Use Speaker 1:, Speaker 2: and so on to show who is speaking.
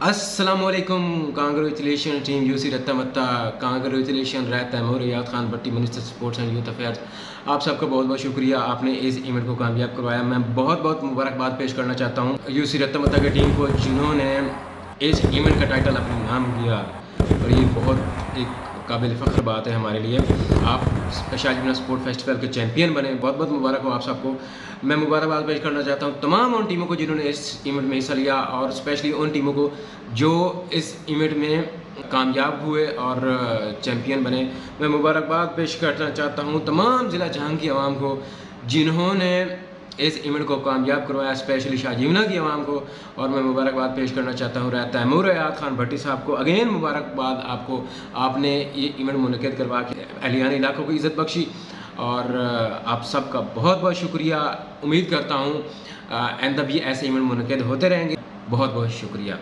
Speaker 1: अस्सलामुअलैकुम। Congratulation team यूसी Ratta Matta, congratulation रैत Taimur, Riyad Khan Bhatti, minister sports and youth affairs. आप सबका बहुत बहुत शुक्रिया, आपने इस इवेंट को कामयाब करवाया। मैं बहुत बहुत मुबारकबाद पेश करना चाहता हूँ यूसी रत्ता मत्ता की टीम को, जिन्होंने इस इवेंट का टाइटल अपने नाम किया, और ये बहुत एक काबिल फ़ख्र बात है हमारे लिए। आप शाहजबीना स्पोर्ट फेस्टिवल के चैम्पियन बने, बहुत बहुत मुबारक हो आप सबको। मैं मुबारकबाद पेश करना चाहता हूँ तमाम उन टीमों को जिन्होंने इस इवेंट में हिस्सा लिया, और स्पेशली उन टीमों को जो इस इवेंट में कामयाब हुए और चैम्पियन बने। मैं मुबारकबाद पेश करना चाहता हूँ तमाम ज़िला जहां की आवाम को जिन्होंने इस इवेंट को कामयाब करवाया, स्पेशली शाहजीवना की आवाम को। और मैं मुबारकबाद पेश करना चाहता हूँ रैत तैमूर रियाद खान भट्टी साहब को। अगेन मुबारकबाद आपको, आपने ये इवेंट मुनक़िद करवा के अहलियान इलाकों की इज़्ज़त बख्शी, और आप सबका बहुत बहुत शुक्रिया। उम्मीद करता हूँ आइंदा भी ऐसे इवेंट मुनक़िद होते रहेंगे। बहुत बहुत शुक्रिया।